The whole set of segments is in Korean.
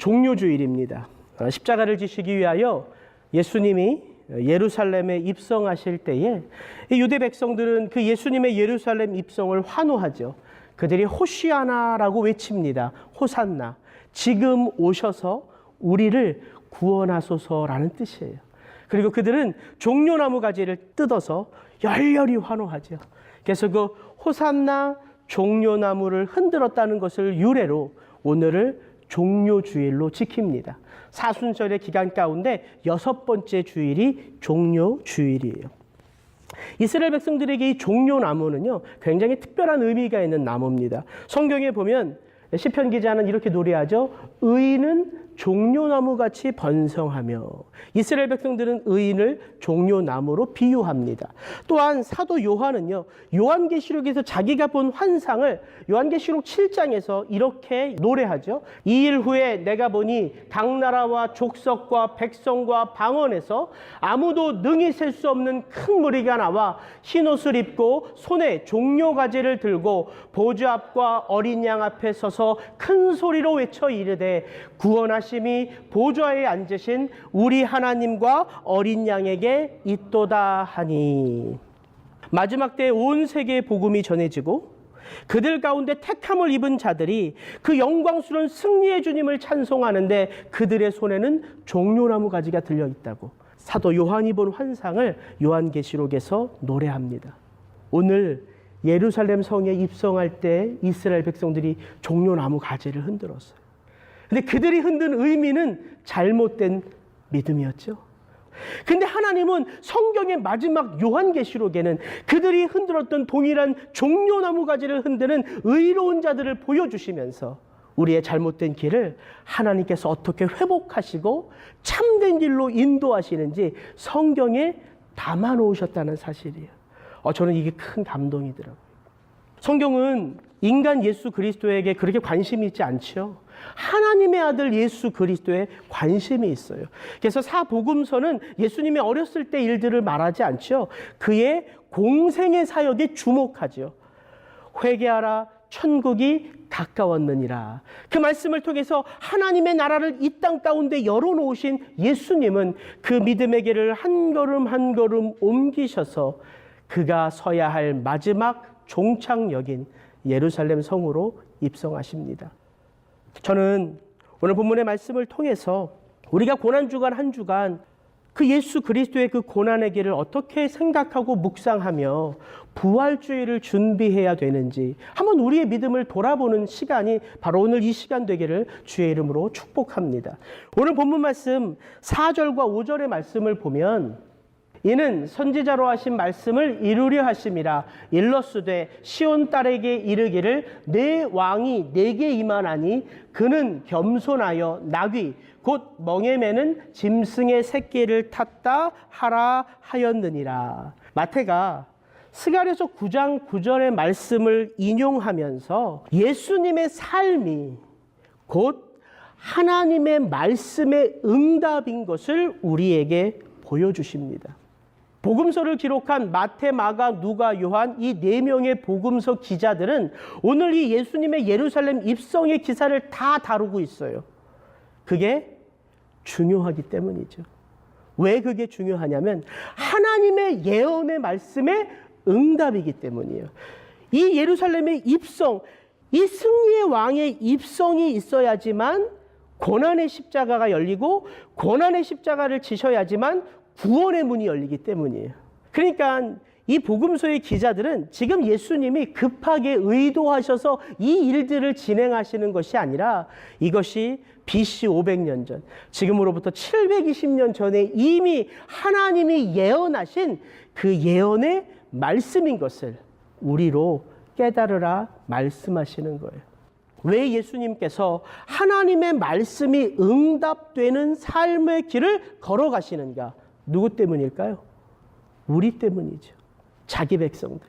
종료주일입니다. 십자가를 지시기 위하여 예수님이 예루살렘에 입성하실 때에 유대 백성들은 그 예수님의 예루살렘 입성을 환호하죠. 그들이 호시아나라고 외칩니다. 호산나. 지금 오셔서 우리를 구원하소서라는 뜻이에요. 그리고 그들은 종려나무 가지를 뜯어서 열렬히 환호하죠. 그래서 그 호산나 종려나무를 흔들었다는 것을 유래로 오늘을 종료주일로 지킵니다. 사순절의 기간 가운데 6번째 주일이 종료주일이에요. 이스라엘 백성들에게 이 종려나무는요, 굉장히 특별한 의미가 있는 나무입니다. 성경에 보면 시편 기자는 이렇게 노래하죠. 의인은 종려나무같이 번성하며. 이스라엘 백성들은 의인을 종려나무로 비유합니다. 또한 사도 요한은요, 요한계시록에서 자기가 본 환상을 요한계시록 7장에서 이렇게 노래하죠. 2일 후에 내가 보니 각 나라와 족속과 백성과 방언에서 아무도 능히 셀 수 없는 큰 무리가 나와 흰옷을 입고 손에 종려가지를 들고 보좌 앞과 어린 양 앞에 서서 큰 소리로 외쳐 이르되 구원하심이 보좌에 앉으신 우리 하나님과 어린 양에게 있도다 하니. 마지막 때에 온 세계에 복음이 전해지고 그들 가운데 택함을 입은 자들이 그 영광스러운 승리의 주님을 찬송하는데 그들의 손에는 종려나무 가지가 들려있다고 사도 요한이 본 환상을 요한계시록에서 노래합니다. 오늘 예루살렘 성에 입성할 때 이스라엘 백성들이 종려나무 가지를 흔들었어요. 근데 그들이 흔든 의미는 잘못된 믿음이었죠. 근데 하나님은 성경의 마지막 요한계시록에는 그들이 흔들었던 동일한 종려나무 가지를 흔드는 의로운 자들을 보여주시면서 우리의 잘못된 길을 하나님께서 어떻게 회복하시고 참된 길로 인도하시는지 성경에 담아 놓으셨다는 사실이에요. 저는 이게 큰 감동이더라고요. 성경은 인간 예수 그리스도에게 그렇게 관심이 있지 않죠. 하나님의 아들 예수 그리스도에 관심이 있어요. 그래서 사복음서는 예수님이 어렸을 때 일들을 말하지 않죠. 그의 공생의 사역에 주목하죠. 회개하라, 천국이 가까웠느니라. 그 말씀을 통해서 하나님의 나라를 이 땅 가운데 열어놓으신 예수님은 그 믿음의 길을 한 걸음 한 걸음 옮기셔서 그가 서야 할 마지막 종착역인 예루살렘 성으로 입성하십니다. 저는 오늘 본문의 말씀을 통해서 우리가 고난주간 한 주간 그 예수 그리스도의 그 고난의 길을 어떻게 생각하고 묵상하며 부활주의를 준비해야 되는지 한번 우리의 믿음을 돌아보는 시간이 바로 오늘 이 시간 되기를 주의 이름으로 축복합니다. 오늘 본문 말씀 4절과 5절의 말씀을 보면 이는 선지자로 하신 말씀을 이루려 하심이라. 일러스되 시온 딸에게 이르기를 내 왕이 내게 임하나니 그는 겸손하여 나귀 곧 멍에 매는 짐승의 새끼를 탔다 하라 하였느니라. 마태가 스가랴서 9장 9절의 말씀을 인용하면서 예수님의 삶이 곧 하나님의 말씀의 응답인 것을 우리에게 보여주십니다. 복음서를 기록한 마태, 마가, 누가, 요한 이 4명의 복음서 기자들은 오늘 이 예수님의 예루살렘 입성의 기사를 다 다루고 있어요. 그게 중요하기 때문이죠. 왜 그게 중요하냐면 하나님의 예언의 말씀에 응답이기 때문이에요. 이 예루살렘의 입성, 이 승리의 왕의 입성이 있어야지만 고난의 십자가가 열리고 고난의 십자가를 지셔야지만 구원의 문이 열리기 때문이에요. 그러니까 이 복음서의 기자들은 지금 예수님이 급하게 의도하셔서 이 일들을 진행하시는 것이 아니라 이것이 BC 500년 전, 지금으로부터 720년 전에 이미 하나님이 예언하신 그 예언의 말씀인 것을 우리로 깨달으라 말씀하시는 거예요. 왜 예수님께서 하나님의 말씀이 응답되는 삶의 길을 걸어가시는가? 누구 때문일까요? 우리 때문이죠. 자기 백성들.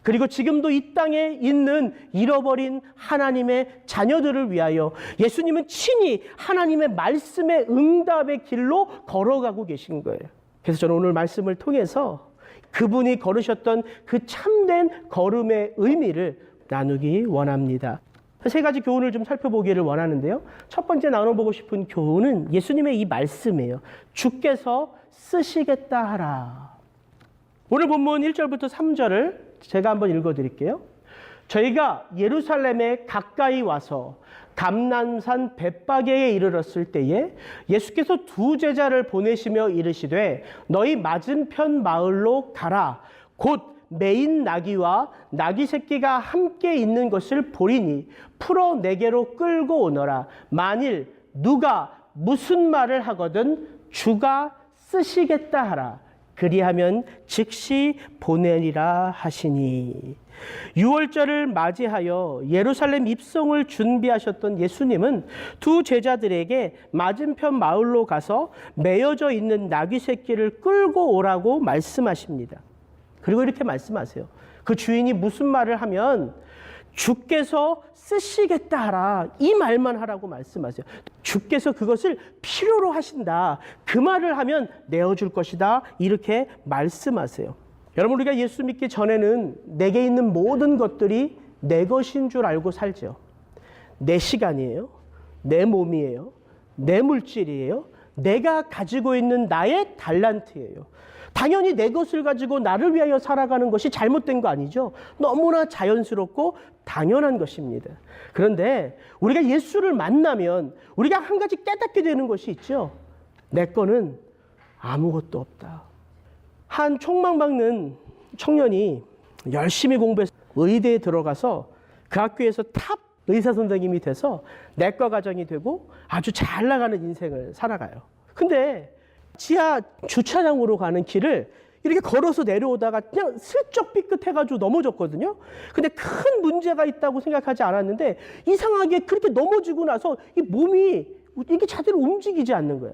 그리고 지금도 이 땅에 있는 잃어버린 하나님의 자녀들을 위하여 예수님은 친히 하나님의 말씀의 응답의 길로 걸어가고 계신 거예요. 그래서 저는 오늘 말씀을 통해서 그분이 걸으셨던 그 참된 걸음의 의미를 나누기 원합니다. 세 가지 교훈을 좀 살펴보기를 원하는데요. 첫 번째 나눠보고 싶은 교훈은 예수님의 이 말씀이에요. 주께서 쓰시겠다 하라. 오늘 본문 1절부터 3절을 제가 한번 읽어드릴게요. 저희가 예루살렘에 가까이 와서 감람산 벳바게에 이르렀을 때에 예수께서 두 제자를 보내시며 이르시되 너희 맞은편 마을로 가라. 곧 매인 나귀와 나귀 새끼가 함께 있는 것을 보리니 풀어 내게로 끌고 오너라. 만일 누가 무슨 말을 하거든 주가 쓰시겠다 하라. 그리하면 즉시 보내리라 하시니. 유월절을 맞이하여 예루살렘 입성을 준비하셨던 예수님은 두 제자들에게 맞은편 마을로 가서 매여져 있는 나귀 새끼를 끌고 오라고 말씀하십니다. 그리고 이렇게 말씀하세요. 그 주인이 무슨 말을 하면 주께서 쓰시겠다 하라. 이 말만 하라고 말씀하세요. 주께서 그것을 필요로 하신다. 그 말을 하면 내어줄 것이다. 이렇게 말씀하세요. 여러분, 우리가 예수 믿기 전에는 내게 있는 모든 것들이 내 것인 줄 알고 살죠. 내 시간이에요. 내 몸이에요. 내 물질이에요. 내가 가지고 있는 나의 달란트예요. 당연히 내 것을 가지고 나를 위하여 살아가는 것이 잘못된 거 아니죠. 너무나 자연스럽고 당연한 것입니다. 그런데 우리가 예수를 만나면 우리가 한 가지 깨닫게 되는 것이 있죠. 내 거는 아무것도 없다. 한 촉망받는 청년이 열심히 공부해서 의대에 들어가서 그 학교에서 탑 의사 선생님이 돼서 내과 과정이 되고 아주 잘 나가는 인생을 살아가요. 근데 지하 주차장으로 가는 길을 이렇게 걸어서 내려오다가 그냥 슬쩍 삐끗해가지고 넘어졌거든요. 근데 큰 문제가 있다고 생각하지 않았는데 이상하게 그렇게 넘어지고 나서 이 몸이 이게 제대로 움직이지 않는 거야.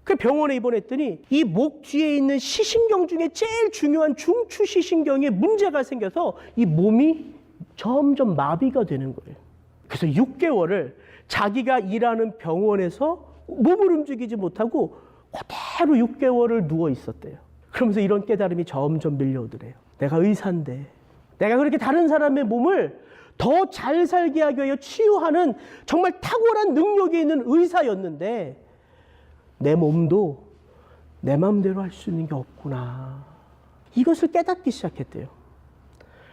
그 병원에 입원했더니 이 목 뒤에 있는 시신경 중에 제일 중요한 중추 시신경에 문제가 생겨서 이 몸이 점점 마비가 되는 거예요. 그래서 6개월을 자기가 일하는 병원에서 몸을 움직이지 못하고 그대로 6개월을 누워 있었대요. 그러면서 이런 깨달음이 점점 밀려오더래요. 내가 의사인데 내가 그렇게 다른 사람의 몸을 더 잘 살게 하기 위하여 치유하는 정말 탁월한 능력이 있는 의사였는데 내 몸도 내 마음대로 할 수 있는 게 없구나. 이것을 깨닫기 시작했대요.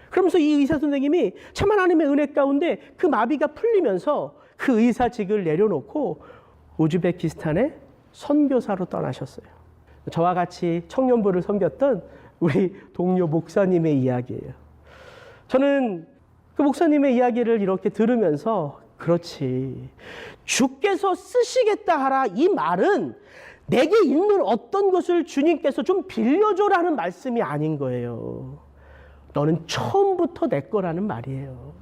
그러면서 이 의사 선생님이 참 하나님의 은혜 가운데 그 마비가 풀리면서 그 의사직을 내려놓고 우즈베키스탄에 선교사로 떠나셨어요. 저와 같이 청년부를 섬겼던 우리 동료 목사님의 이야기예요. 저는 그 목사님의 이야기를 이렇게 들으면서 그렇지, 주께서 쓰시겠다 하라 이 말은 내게 있는 어떤 것을 주님께서 좀 빌려줘라는 말씀이 아닌 거예요. 너는 처음부터 내 거라는 말이에요.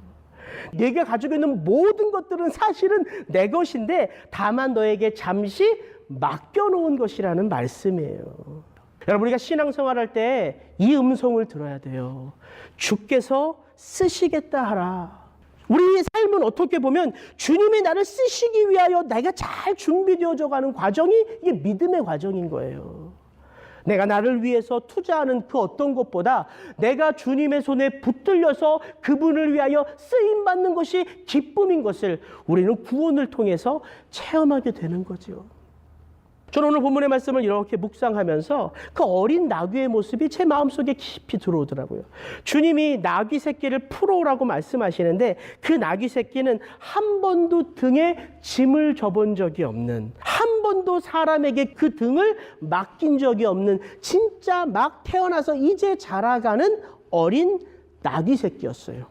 내가 가지고 있는 모든 것들은 사실은 내 것인데 다만 너에게 잠시 맡겨놓은 것이라는 말씀이에요. 여러분, 우리가 신앙생활할 때 이 음성을 들어야 돼요. 주께서 쓰시겠다 하라. 우리의 삶은 어떻게 보면 주님이 나를 쓰시기 위하여 내가 잘 준비되어져 가는 과정이 이게 믿음의 과정인 거예요. 내가 나를 위해서 투자하는 그 어떤 것보다 내가 주님의 손에 붙들려서 그분을 위하여 쓰임받는 것이 기쁨인 것을 우리는 구원을 통해서 체험하게 되는 거죠. 저는 오늘 본문의 말씀을 이렇게 묵상하면서 그 어린 나귀의 모습이 제 마음속에 깊이 들어오더라고요. 주님이 나귀 새끼를 풀어오라고 말씀하시는데 그 나귀 새끼는 한 번도 등에 짐을 져본 적이 없는, 한 번도 사람에게 그 등을 맡긴 적이 없는 진짜 막 태어나서 이제 자라가는 어린 나귀 새끼였어요.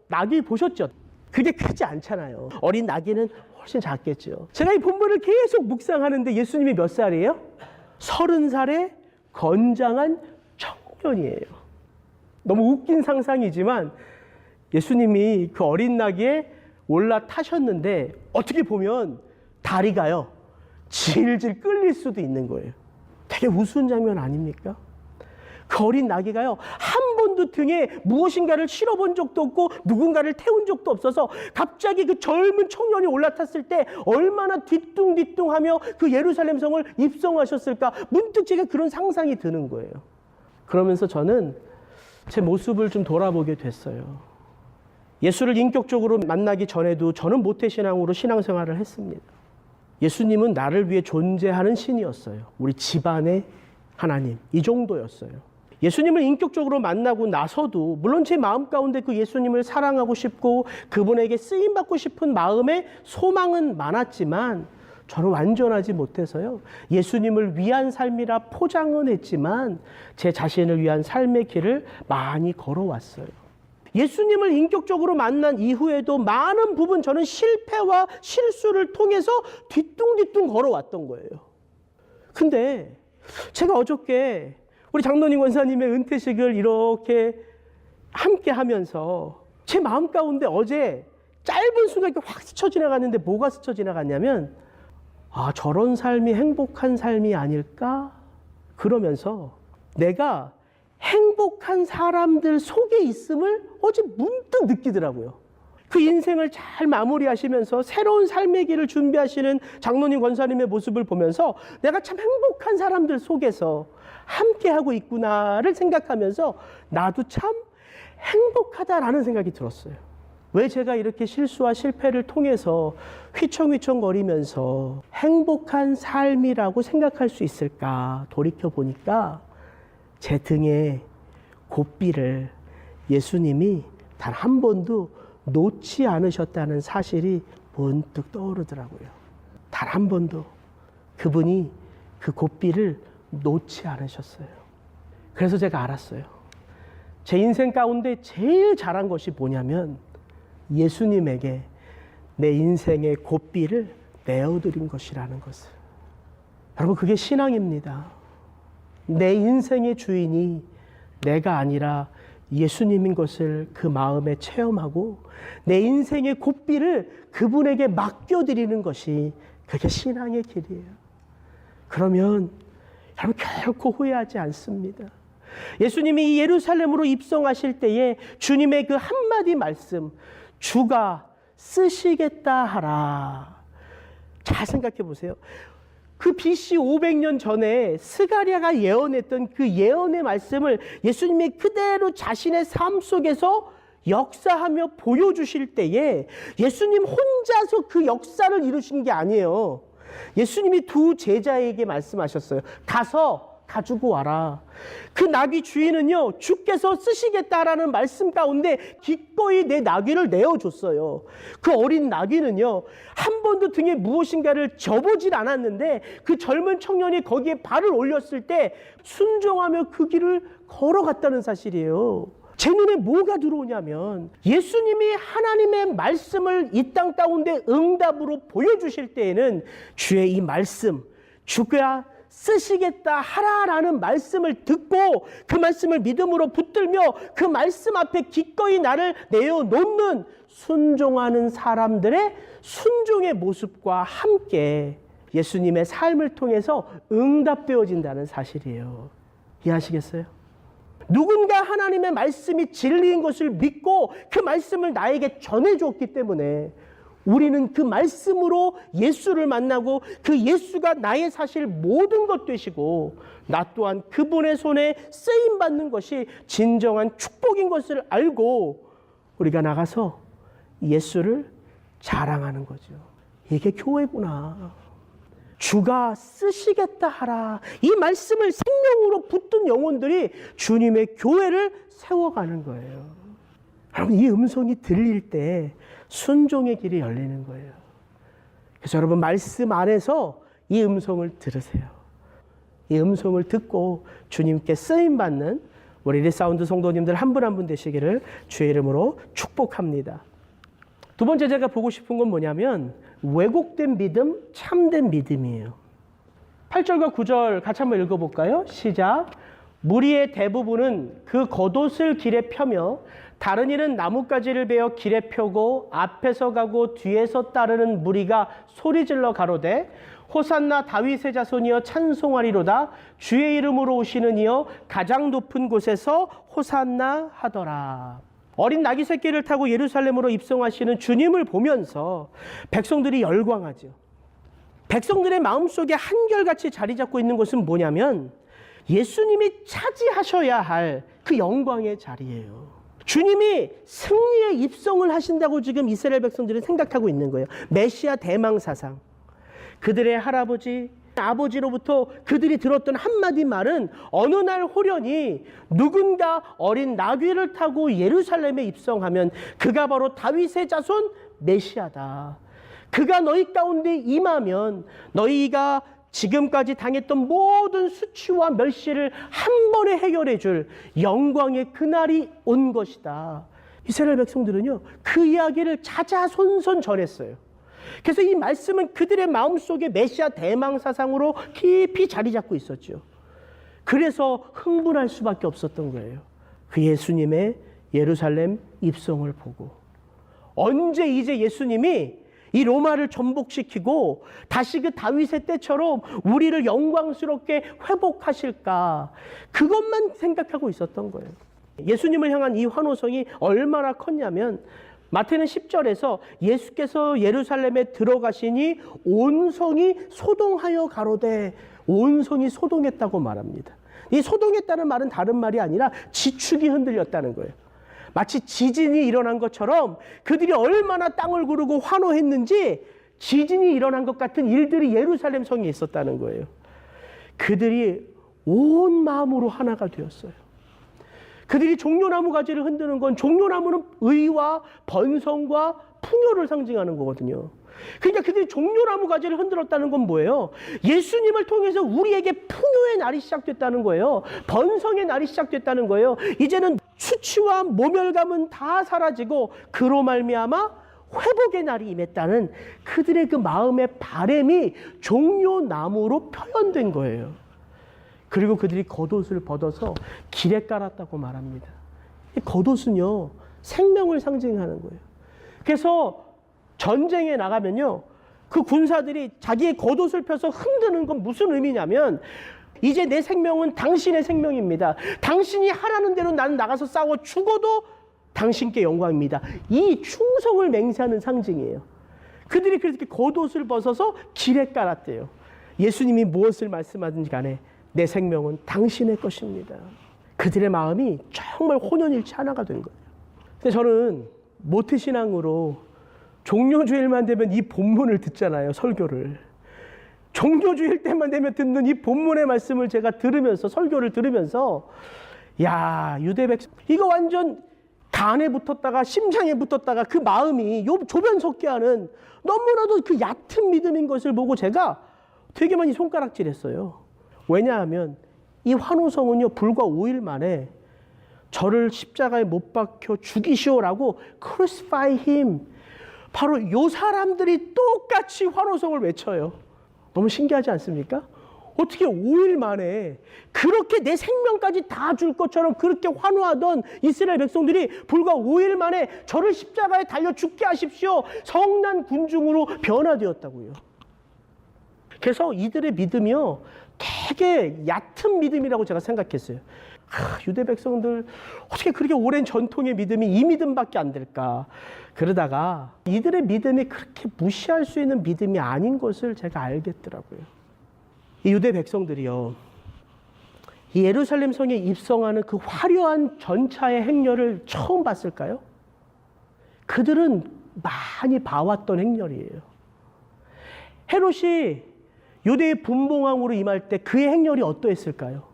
나귀 보셨죠? 그게 크지 않잖아요. 어린 나귀는 훨씬 작겠죠. 제가 이 본문을 계속 묵상하는데 예수님이 몇 살이에요? 30살의 건장한 청년이에요. 너무 웃긴 상상이지만 예수님이 그 어린 나귀에 올라타셨는데 어떻게 보면 다리가요 질질 끌릴 수도 있는 거예요. 되게 우스운 장면 아닙니까? 그 어린 나귀가요 한 번도 등에 무엇인가를 실어본 적도 없고 누군가를 태운 적도 없어서 갑자기 그 젊은 청년이 올라탔을 때 얼마나 뒤뚱뒤뚱하며 그 예루살렘 성을 입성하셨을까, 문득 제가 그런 상상이 드는 거예요. 그러면서 저는 제 모습을 좀 돌아보게 됐어요. 예수를 인격적으로 만나기 전에도 저는 모태신앙으로 신앙생활을 했습니다. 예수님은 나를 위해 존재하는 신이었어요. 우리 집안의 하나님, 이 정도였어요. 예수님을 인격적으로 만나고 나서도 물론 제 마음 가운데 그 예수님을 사랑하고 싶고 그분에게 쓰임받고 싶은 마음의 소망은 많았지만 저는 완전하지 못해서요. 예수님을 위한 삶이라 포장은 했지만 제 자신을 위한 삶의 길을 많이 걸어왔어요. 예수님을 인격적으로 만난 이후에도 많은 부분 저는 실패와 실수를 통해서 뒤뚱뒤뚱 걸어왔던 거예요. 근데 제가 어저께 우리 장로님 권사님의 은퇴식을 이렇게 함께 하면서 제 마음 가운데 어제 짧은 순간 이렇게 확 스쳐 지나갔는데 뭐가 스쳐 지나갔냐면 저런 삶이 행복한 삶이 아닐까? 그러면서 내가 행복한 사람들 속에 있음을 어제 문득 느끼더라고요. 그 인생을 잘 마무리하시면서 새로운 삶의 길을 준비하시는 장로님 권사님의 모습을 보면서 내가 참 행복한 사람들 속에서 함께하고 있구나를 생각하면서 나도 참 행복하다라는 생각이 들었어요. 왜 제가 이렇게 실수와 실패를 통해서 휘청휘청거리면서 행복한 삶이라고 생각할 수 있을까 돌이켜보니까 제 등에 고삐를 예수님이 단 한 번도 놓지 않으셨다는 사실이 번뜩 떠오르더라고요. 단 한 번도 그분이 그 고삐를 놓지 않으셨어요. 그래서 제가 알았어요. 제 인생 가운데 제일 잘한 것이 뭐냐면 예수님에게 내 인생의 고삐를 내어드린 것이라는 것을. 여러분, 그게 신앙입니다. 내 인생의 주인이 내가 아니라 예수님인 것을 그 마음에 체험하고 내 인생의 고삐를 그분에게 맡겨드리는 것이 그게 신앙의 길이에요. 그러면 여러분 결코 후회하지 않습니다. 예수님이 예루살렘으로 입성하실 때에 주님의 그 한마디 말씀, 주가 쓰시겠다 하라. 잘 생각해 보세요. 그 BC 500년 전에 스가랴가 예언했던 그 예언의 말씀을 예수님이 그대로 자신의 삶 속에서 역사하며 보여주실 때에 예수님 혼자서 그 역사를 이루신 게 아니에요. 예수님이 두 제자에게 말씀하셨어요. 가서 가지고 와라. 그 나귀 주인은요, 주께서 쓰시겠다라는 말씀 가운데 기꺼이 내 나귀를 내어줬어요. 그 어린 나귀는요, 한 번도 등에 무엇인가를 져보질 않았는데 그 젊은 청년이 거기에 발을 올렸을 때 순종하며 그 길을 걸어갔다는 사실이에요. 제 눈에 뭐가 들어오냐면 예수님이 하나님의 말씀을 이 땅 가운데 응답으로 보여주실 때에는 주의 이 말씀, 주가 쓰시겠다 하라라는 말씀을 듣고 그 말씀을 믿음으로 붙들며 그 말씀 앞에 기꺼이 나를 내어놓는 순종하는 사람들의 순종의 모습과 함께 예수님의 삶을 통해서 응답되어진다는 사실이에요. 이해하시겠어요? 누군가 하나님의 말씀이 진리인 것을 믿고 그 말씀을 나에게 전해주었기 때문에 우리는 그 말씀으로 예수를 만나고 그 예수가 나의 사실 모든 것 되시고 나 또한 그분의 손에 쓰임받는 것이 진정한 축복인 것을 알고 우리가 나가서 예수를 자랑하는 거죠. 이게 교회구나. 주가 쓰시겠다 하라. 이 말씀을 생명으로 붙든 영혼들이 주님의 교회를 세워가는 거예요. 여러분, 이 음성이 들릴 때 순종의 길이 열리는 거예요. 그래서 여러분, 말씀 안에서 이 음성을 들으세요. 이 음성을 듣고 주님께 쓰임받는 우리 리사운드 성도님들 한 분 한 분 되시기를 주의 이름으로 축복합니다. 두 번째 제가 보고 싶은 건 뭐냐면 왜곡된 믿음, 참된 믿음이에요. 8절과 9절 같이 한번 읽어볼까요? 시작. 무리의 대부분은 그 겉옷을 길에 펴며 다른 이는 나뭇가지를 베어 길에 펴고 앞에서 가고 뒤에서 따르는 무리가 소리질러 가로되 호산나 다윗의 자손이여 찬송하리로다. 주의 이름으로 오시는 이여 가장 높은 곳에서 호산나 하더라. 어린 나귀 새끼를 타고 예루살렘으로 입성하시는 주님을 보면서 백성들이 열광하죠. 백성들의 마음속에 한결같이 자리 잡고 있는 것은 뭐냐면 예수님이 차지하셔야 할 그 영광의 자리예요. 주님이 승리의 입성을 하신다고 지금 이스라엘 백성들은 생각하고 있는 거예요. 메시아 대망 사상. 그들의 할아버지, 아버지로부터 그들이 들었던 한마디 말은 어느 날 호련히 누군가 어린 나귀를 타고 예루살렘에 입성하면 그가 바로 다윗의 자손 메시아다. 그가 너희 가운데 임하면 너희가 지금까지 당했던 모든 수치와 멸시를 한 번에 해결해 줄 영광의 그날이 온 것이다. 이스라엘 백성들은요, 그 이야기를 자자손손 전했어요. 그래서 이 말씀은 그들의 마음속에 메시아 대망 사상으로 깊이 자리 잡고 있었죠. 그래서 흥분할 수밖에 없었던 거예요. 그 예수님의 예루살렘 입성을 보고 언제 이제 예수님이 이 로마를 전복시키고 다시 그 다윗의 때처럼 우리를 영광스럽게 회복하실까, 그것만 생각하고 있었던 거예요. 예수님을 향한 이 환호성이 얼마나 컸냐면 마태는 10절에서 예수께서 예루살렘에 들어가시니 온 성이 소동하여 가로되, 온 성이 소동했다고 말합니다. 이 소동했다는 말은 다른 말이 아니라 지축이 흔들렸다는 거예요. 마치 지진이 일어난 것처럼 그들이 얼마나 땅을 구르고 환호했는지 지진이 일어난 것 같은 일들이 예루살렘 성에 있었다는 거예요. 그들이 온 마음으로 하나가 되었어요. 그들이 종려나무 가지를 흔드는 건, 종려나무는 의와 번성과 풍요를 상징하는 거거든요. 그러니까 그들이 종려나무 가지를 흔들었다는 건 뭐예요? 예수님을 통해서 우리에게 풍요의 날이 시작됐다는 거예요. 번성의 날이 시작됐다는 거예요. 이제는 수치와 모멸감은 다 사라지고 그로 말미암아 회복의 날이 임했다는 그들의 그 마음의 바람이 종려나무로 표현된 거예요. 그리고 그들이 겉옷을 벗어서 길에 깔았다고 말합니다. 이 겉옷은요, 생명을 상징하는 거예요. 그래서 전쟁에 나가면요, 그 군사들이 자기의 겉옷을 펴서 흔드는 건 무슨 의미냐면, 이제 내 생명은 당신의 생명입니다. 당신이 하라는 대로 나는 나가서 싸워 죽어도 당신께 영광입니다. 이 충성을 맹세하는 상징이에요. 그들이 그렇게 겉옷을 벗어서 길에 깔았대요. 예수님이 무엇을 말씀하든지 간에 내 생명은 당신의 것입니다. 그들의 마음이 정말 혼연일체 하나가 된 거예요. 근데 저는 모태신앙으로 종료주일만 되면 이 본문을 듣잖아요, 설교를. 종료주일 때만 되면 듣는 이 본문의 말씀을 제가 들으면서, 설교를 들으면서, 야, 유대 백성, 이거 완전 간에 붙었다가 심장에 붙었다가 그 마음이 조변석게 하는 너무나도 그 얕은 믿음인 것을 보고 제가 되게 많이 손가락질했어요. 왜냐하면 이 환호성은요, 불과 5일 만에 저를 십자가에 못 박혀 죽이시오라고 crucify him, 바로 요 사람들이 똑같이 환호성을 외쳐요. 너무 신기하지 않습니까? 어떻게 5일 만에 그렇게 내 생명까지 다 줄 것처럼 그렇게 환호하던 이스라엘 백성들이 불과 5일 만에 저를 십자가에 달려 죽게 하십시오, 성난 군중으로 변화되었다고요. 그래서 이들의 믿음이요, 되게 얕은 믿음이라고 제가 생각했어요. 유대 백성들 어떻게 그렇게 오랜 전통의 믿음이 이 믿음밖에 안 될까. 그러다가 이들의 믿음이 그렇게 무시할 수 있는 믿음이 아닌 것을 제가 알겠더라고요. 이 유대 백성들이요, 이 예루살렘 성에 입성하는 그 화려한 전차의 행렬을 처음 봤을까요? 그들은 많이 봐왔던 행렬이에요. 헤롯이 유대의 분봉왕으로 임할 때 그의 행렬이 어떠했을까요?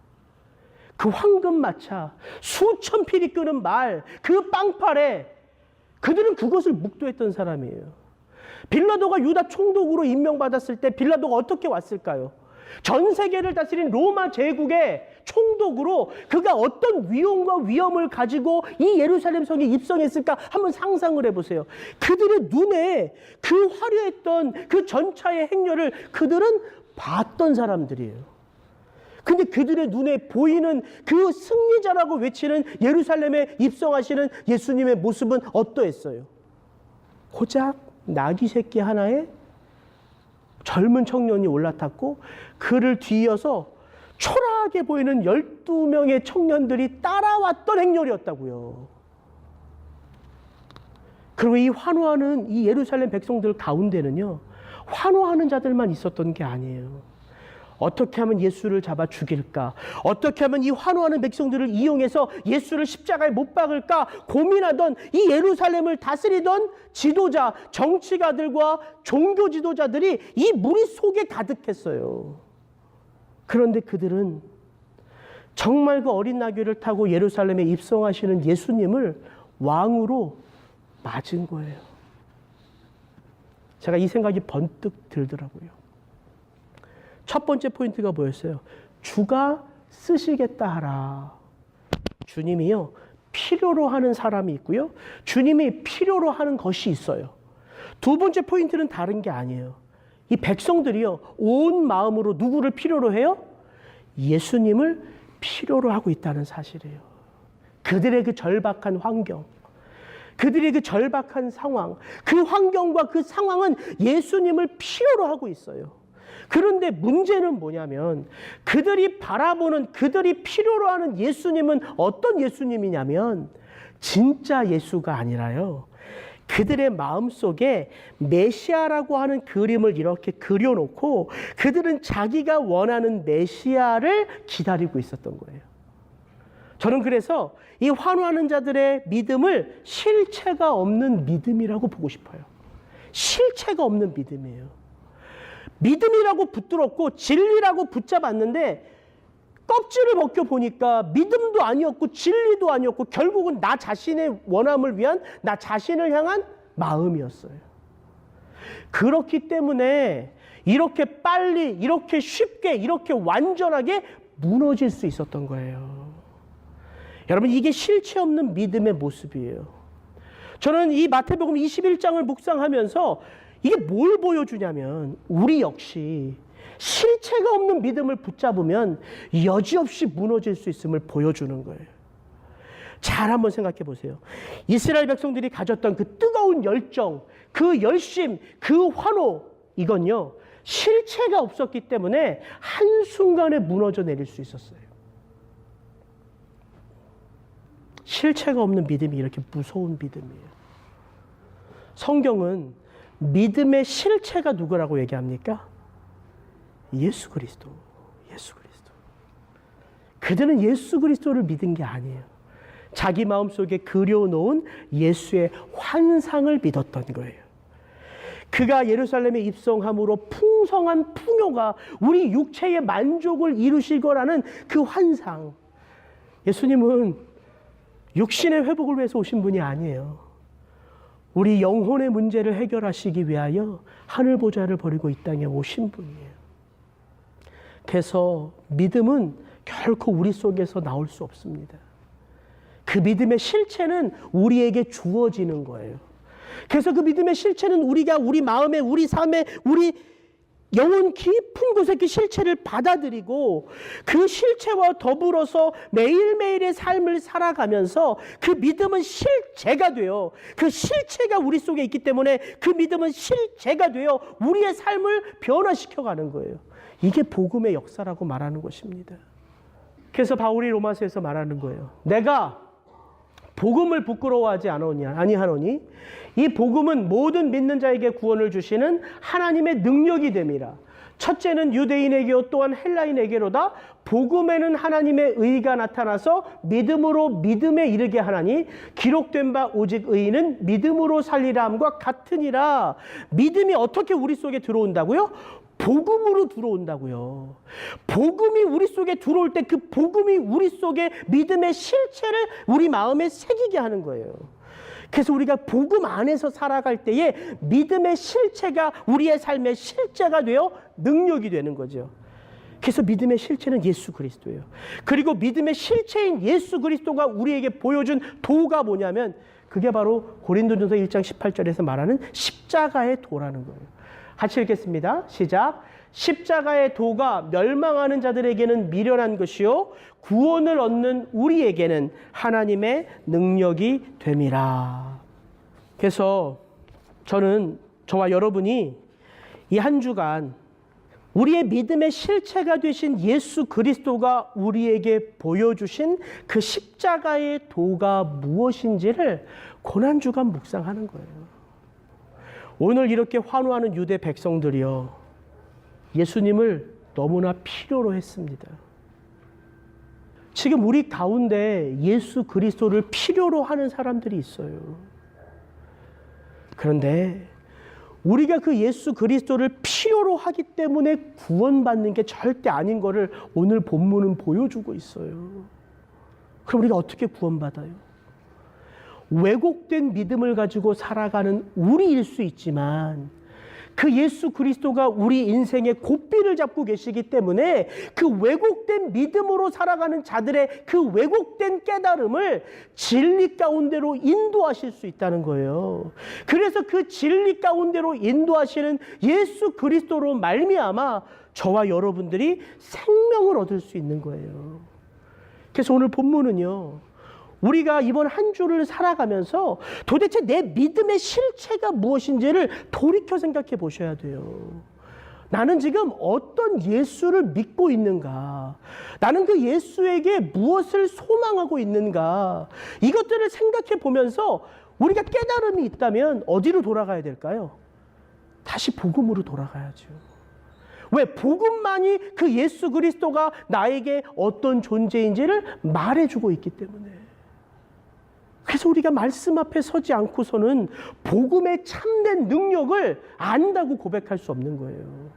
그 황금마차, 수천 필이 끄는 말, 그 빵팔에 그들은 그것을 묵도했던 사람이에요. 빌라도가 유다 총독으로 임명받았을 때 빌라도가 어떻게 왔을까요? 전 세계를 다스린 로마 제국의 총독으로 그가 어떤 위용과 위엄을 가지고 이 예루살렘 성에 입성했을까 한번 상상을 해보세요. 그들의 눈에 그 화려했던 그 전차의 행렬을 그들은 봤던 사람들이에요. 근데 그들의 눈에 보이는 그 승리자라고 외치는 예루살렘에 입성하시는 예수님의 모습은 어떠했어요? 고작 나귀 새끼 하나에 젊은 청년이 올라탔고 그를 뒤이어서 초라하게 보이는 12명의 청년들이 따라왔던 행렬이었다고요. 그리고 이 환호하는 이 예루살렘 백성들 가운데는요, 환호하는 자들만 있었던 게 아니에요. 어떻게 하면 예수를 잡아 죽일까? 어떻게 하면 이 환호하는 백성들을 이용해서 예수를 십자가에 못 박을까? 고민하던 이 예루살렘을 다스리던 지도자, 정치가들과 종교 지도자들이 이 무리 속에 가득했어요. 그런데 그들은 정말 그 어린 나귀를 타고 예루살렘에 입성하시는 예수님을 왕으로 맞은 거예요. 제가 이 생각이 번뜩 들더라고요. 첫 번째 포인트가 뭐였어요? 주가 쓰시겠다 하라. 주님이요, 필요로 하는 사람이 있고요, 주님이 필요로 하는 것이 있어요. 두 번째 포인트는 다른 게 아니에요. 이 백성들이요, 온 마음으로 누구를 필요로 해요? 예수님을 필요로 하고 있다는 사실이에요. 그들의 그 절박한 환경, 그들의 그 절박한 상황, 그 환경과 그 상황은 예수님을 필요로 하고 있어요. 그런데 문제는 뭐냐면 그들이 바라보는, 그들이 필요로 하는 예수님은 어떤 예수님이냐면 진짜 예수가 아니라요, 그들의 마음속에 메시아라고 하는 그림을 이렇게 그려놓고 그들은 자기가 원하는 메시아를 기다리고 있었던 거예요. 저는 그래서 이 환호하는 자들의 믿음을 실체가 없는 믿음이라고 보고 싶어요. 실체가 없는 믿음이에요. 믿음이라고 붙들었고 진리라고 붙잡았는데 껍질을 벗겨보니까 믿음도 아니었고 진리도 아니었고 결국은 나 자신의 원함을 위한, 나 자신을 향한 마음이었어요. 그렇기 때문에 이렇게 빨리, 이렇게 쉽게, 이렇게 완전하게 무너질 수 있었던 거예요. 여러분, 이게 실체 없는 믿음의 모습이에요. 저는 이 마태복음 21장을 묵상하면서 이게 뭘 보여주냐면 우리 역시 실체가 없는 믿음을 붙잡으면 여지없이 무너질 수 있음을 보여주는 거예요. 잘 한번 생각해 보세요. 이스라엘 백성들이 가졌던 그 뜨거운 열정, 그 열심, 그 환호, 이건요, 실체가 없었기 때문에 한순간에 무너져 내릴 수 있었어요. 실체가 없는 믿음이 이렇게 무서운 믿음이에요. 성경은 믿음의 실체가 누구라고 얘기합니까? 예수 그리스도. 예수 그리스도. 그들은 예수 그리스도를 믿은 게 아니에요. 자기 마음속에 그려놓은 예수의 환상을 믿었던 거예요. 그가 예루살렘에 입성함으로 풍성한 풍요가 우리 육체의 만족을 이루실 거라는 그 환상. 예수님은 육신의 회복을 위해서 오신 분이 아니에요. 우리 영혼의 문제를 해결하시기 위하여 하늘 보좌를 버리고 이 땅에 오신 분이에요. 그래서 믿음은 결코 우리 속에서 나올 수 없습니다. 그 믿음의 실체는 우리에게 주어지는 거예요. 그래서 그 믿음의 실체는 우리가 우리 마음에, 우리 삶에, 우리 영혼 깊은 곳에 그 실체를 받아들이고 그 실체와 더불어서 매일매일의 삶을 살아가면서 그 믿음은 실제가 돼요. 그 실체가 우리 속에 있기 때문에 그 믿음은 실제가 되어 우리의 삶을 변화시켜가는 거예요. 이게 복음의 역사라고 말하는 것입니다. 그래서 바울이 로마서에서 말하는 거예요. 내가 복음을 부끄러워하지 아니하노니 이 복음은 모든 믿는 자에게 구원을 주시는 하나님의 능력이 됨이라. 첫째는 유대인에게요 또한 헬라인에게로다. 복음에는 하나님의 의가 나타나서 믿음으로 믿음에 이르게 하나니 기록된 바 오직 의인은 믿음으로 살리라 함과 같으니라. 믿음이 어떻게 우리 속에 들어온다고요? 복음으로 들어온다고요. 복음이 우리 속에 들어올 때 그 복음이 우리 속에 믿음의 실체를 우리 마음에 새기게 하는 거예요. 그래서 우리가 복음 안에서 살아갈 때에 믿음의 실체가 우리의 삶의 실제가 되어 능력이 되는 거죠. 그래서 믿음의 실체는 예수 그리스도예요. 그리고 믿음의 실체인 예수 그리스도가 우리에게 보여준 도가 뭐냐면 그게 바로 고린도전서 1장 18절에서 말하는 십자가의 도라는 거예요. 같이 읽겠습니다. 시작. 십자가의 도가 멸망하는 자들에게는 미련한 것이요 구원을 얻는 우리에게는 하나님의 능력이 됨이라. 그래서 저와 여러분이 이 한 주간 우리의 믿음의 실체가 되신 예수 그리스도가 우리에게 보여주신 그 십자가의 도가 무엇인지를 고난주간 묵상하는 거예요. 오늘 이렇게 환호하는 유대 백성들이요, 예수님을 너무나 필요로 했습니다. 지금 우리 가운데 예수 그리스도를 필요로 하는 사람들이 있어요. 그런데 우리가 그 예수 그리스도를 필요로 하기 때문에 구원받는 게 절대 아닌 것을 오늘 본문은 보여주고 있어요. 그럼 우리가 어떻게 구원받아요? 왜곡된 믿음을 가지고 살아가는 우리일 수 있지만 그 예수 그리스도가 우리 인생의 고삐를 잡고 계시기 때문에 그 왜곡된 믿음으로 살아가는 자들의 그 왜곡된 깨달음을 진리 가운데로 인도하실 수 있다는 거예요. 그래서 그 진리 가운데로 인도하시는 예수 그리스도로 말미암아 저와 여러분들이 생명을 얻을 수 있는 거예요. 그래서 오늘 본문은요, 우리가 이번 한 주를 살아가면서 도대체 내 믿음의 실체가 무엇인지를 돌이켜 생각해 보셔야 돼요. 나는 지금 어떤 예수를 믿고 있는가? 나는 그 예수에게 무엇을 소망하고 있는가? 이것들을 생각해 보면서 우리가 깨달음이 있다면 어디로 돌아가야 될까요? 다시 복음으로 돌아가야죠. 왜? 복음만이 그 예수 그리스도가 나에게 어떤 존재인지를 말해주고 있기 때문에. 그래서 우리가 말씀 앞에 서지 않고서는 복음의 참된 능력을 안다고 고백할 수 없는 거예요.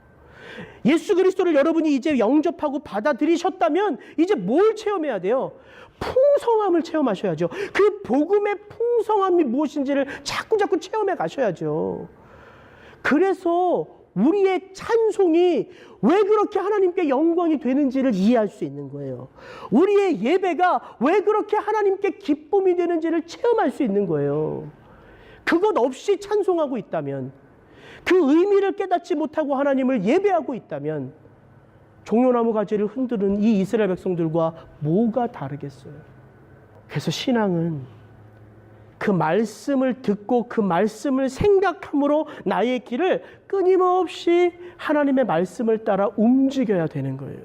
예수 그리스도를 여러분이 이제 영접하고 받아들이셨다면 이제 뭘 체험해야 돼요? 풍성함을 체험하셔야죠. 그 복음의 풍성함이 무엇인지를 자꾸 체험해 가셔야죠. 그래서 우리의 찬송이 왜 그렇게 하나님께 영광이 되는지를 이해할 수 있는 거예요. 우리의 예배가 왜 그렇게 하나님께 기쁨이 되는지를 체험할 수 있는 거예요. 그것 없이 찬송하고 있다면, 그 의미를 깨닫지 못하고 하나님을 예배하고 있다면 종려나무 가지를 흔드는 이 이스라엘 백성들과 뭐가 다르겠어요? 그래서 신앙은 그 말씀을 듣고 그 말씀을 생각함으로 나의 길을 끊임없이 하나님의 말씀을 따라 움직여야 되는 거예요.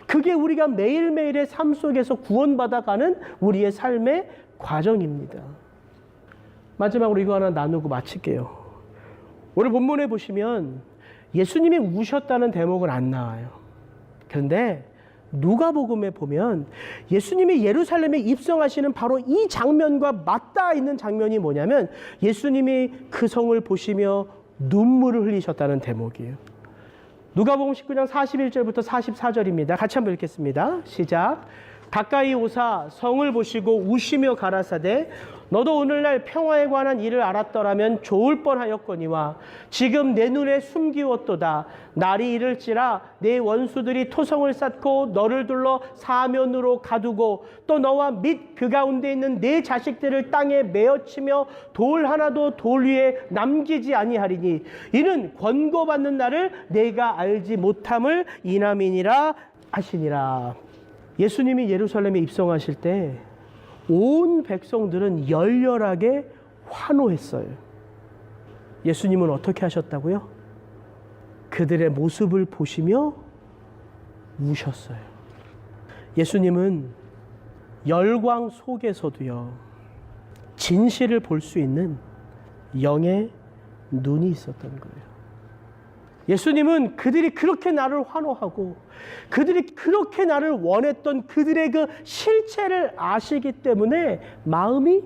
그게 우리가 매일매일의 삶 속에서 구원받아가는 우리의 삶의 과정입니다. 마지막으로 이거 하나 나누고 마칠게요. 오늘 본문에 보시면 예수님이 우셨다는 대목은 안 나와요. 그런데 누가복음에 보면 예수님이 예루살렘에 입성하시는 바로 이 장면과 맞닿아 있는 장면이 뭐냐면 예수님이 그 성을 보시며 눈물을 흘리셨다는 대목이에요. 누가복음 19장 41절부터 44절입니다. 같이 한번 읽겠습니다. 시작. 가까이 오사 성을 보시고 우시며 가라사대 너도 오늘날 평화에 관한 일을 알았더라면 좋을 뻔하였거니와 지금 내 눈에 숨기웠도다. 날이 이를지라 내 원수들이 토성을 쌓고 너를 둘러 사면으로 가두고 또 너와 및 그 가운데 있는 내 자식들을 땅에 메어치며 돌 하나도 돌 위에 남기지 아니하리니 이는 권고받는 날을 내가 알지 못함을 인함이니라 하시니라. 예수님이 예루살렘에 입성하실 때 온 백성들은 열렬하게 환호했어요. 예수님은 어떻게 하셨다고요? 그들의 모습을 보시며 우셨어요. 예수님은 열광 속에서도요, 진실을 볼 수 있는 영의 눈이 있었던 거예요. 예수님은 그들이 그렇게 나를 환호하고 그들이 그렇게 나를 원했던 그들의 그 실체를 아시기 때문에 마음이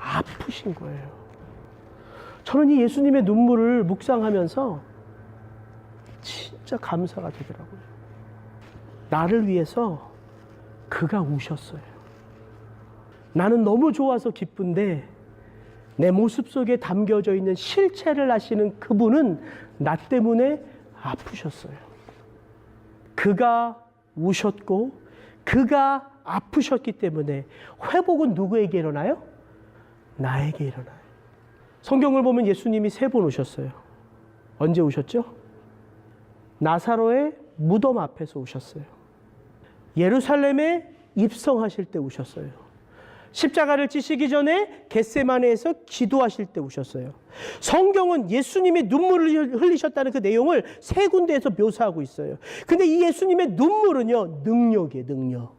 아프신 거예요. 저는 이 예수님의 눈물을 묵상하면서 진짜 감사가 되더라고요. 나를 위해서 그가 우셨어요. 나는 너무 좋아서 기쁜데 내 모습 속에 담겨져 있는 실체를 아시는 그분은 나 때문에 아프셨어요. 그가 우셨고 그가 아프셨기 때문에 회복은 누구에게 일어나요? 나에게 일어나요. 성경을 보면 예수님이 3번 우셨어요. 언제 우셨죠? 나사로의 무덤 앞에서 우셨어요. 예루살렘에 입성하실 때 우셨어요. 십자가를 지시기 전에 겟세마네에서 기도하실 때 우셨어요. 성경은 예수님이 눈물을 흘리셨다는 그 내용을 3군데에서 묘사하고 있어요. 근데 이 예수님의 눈물은요, 능력이에요, 능력.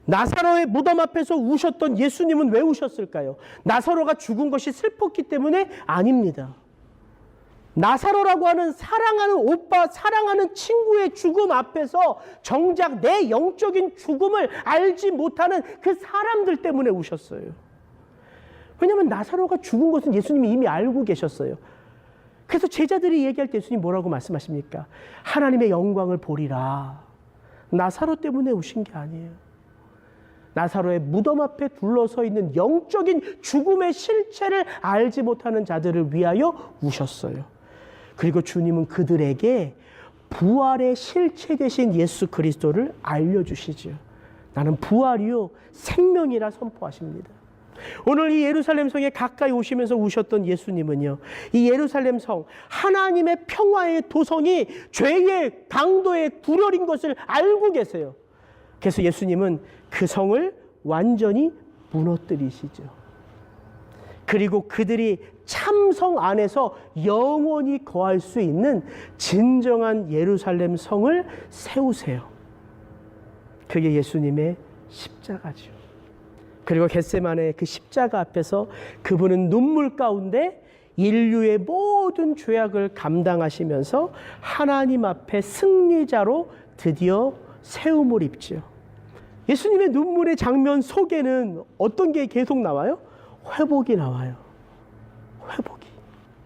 나사로의 무덤 앞에서 우셨던 예수님은 왜 우셨을까요? 나사로가 죽은 것이 슬펐기 때문에? 아닙니다. 나사로라고 하는 사랑하는 오빠, 사랑하는 친구의 죽음 앞에서 정작 내 영적인 죽음을 알지 못하는 그 사람들 때문에 우셨어요. 왜냐하면 나사로가 죽은 것은 예수님이 이미 알고 계셨어요. 그래서 제자들이 얘기할 때 예수님 뭐라고 말씀하십니까? 하나님의 영광을 보리라. 나사로 때문에 우신 게 아니에요. 나사로의 무덤 앞에 둘러서 있는 영적인 죽음의 실체를 알지 못하는 자들을 위하여 우셨어요. 그리고 주님은 그들에게 부활의 실체 되신 예수 그리스도를 알려주시죠. 나는 부활이요 생명이라 선포하십니다. 오늘 이 예루살렘 성에 가까이 오시면서 우셨던 예수님은요, 이 예루살렘 성, 하나님의 평화의 도성이 죄의 강도에 굴혈인 것을 알고 계세요. 그래서 예수님은 그 성을 완전히 무너뜨리시죠. 그리고 그들이 참성 안에서 영원히 거할 수 있는 진정한 예루살렘 성을 세우세요. 그게 예수님의 십자가죠. 그리고 겟세마네 그 십자가 앞에서 그분은 눈물 가운데 인류의 모든 죄악을 감당하시면서 하나님 앞에 승리자로 드디어 세움을 입죠. 예수님의 눈물의 장면 속에는 어떤 게 계속 나와요? 회복이 나와요. 회복이.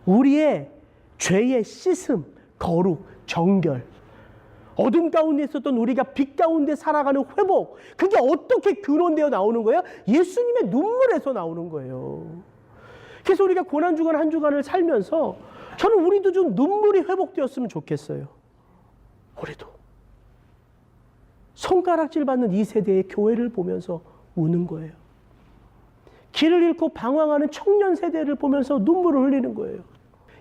우리의 죄의 씻음, 거룩, 정결. 어둠 가운데 있었던 우리가 빛 가운데 살아가는 회복. 그게 어떻게 근원되어 나오는 거예요? 예수님의 눈물에서 나오는 거예요. 그래서 우리가 고난주간 한 주간을 살면서 저는 우리도 좀 눈물이 회복되었으면 좋겠어요. 우리도. 손가락질 받는 이 세대의 교회를 보면서 우는 거예요. 길을 잃고 방황하는 청년 세대를 보면서 눈물을 흘리는 거예요.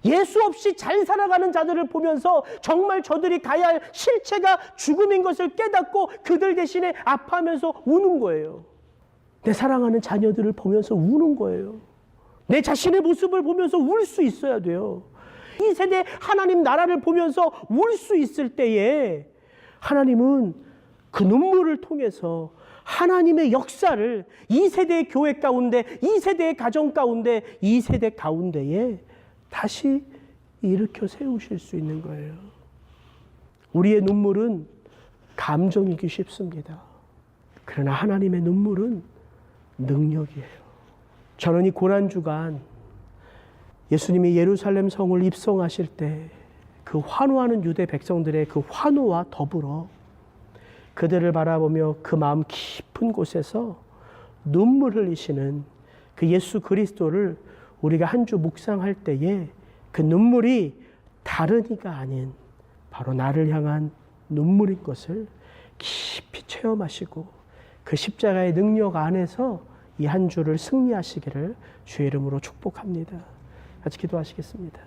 예수 없이 잘 살아가는 자들을 보면서 정말 저들이 가야 할 실체가 죽음인 것을 깨닫고 그들 대신에 아파하면서 우는 거예요. 내 사랑하는 자녀들을 보면서 우는 거예요. 내 자신의 모습을 보면서 울 수 있어야 돼요. 이 세대 하나님 나라를 보면서 울 수 있을 때에 하나님은 그 눈물을 통해서 하나님의 역사를 이 세대의 교회 가운데, 이 세대의 가정 가운데, 이 세대 가운데에 다시 일으켜 세우실 수 있는 거예요. 우리의 눈물은 감정이기 쉽습니다. 그러나 하나님의 눈물은 능력이에요. 저는 이 고난주간 예수님이 예루살렘 성을 입성하실 때 그 환호하는 유대 백성들의 그 환호와 더불어 그들을 바라보며 그 마음 깊은 곳에서 눈물 흘리시는 그 예수 그리스도를 우리가 한 주 묵상할 때에 그 눈물이 다른 이가 아닌 바로 나를 향한 눈물인 것을 깊이 체험하시고 그 십자가의 능력 안에서 이 한 주를 승리하시기를 주의 이름으로 축복합니다. 같이 기도하시겠습니다.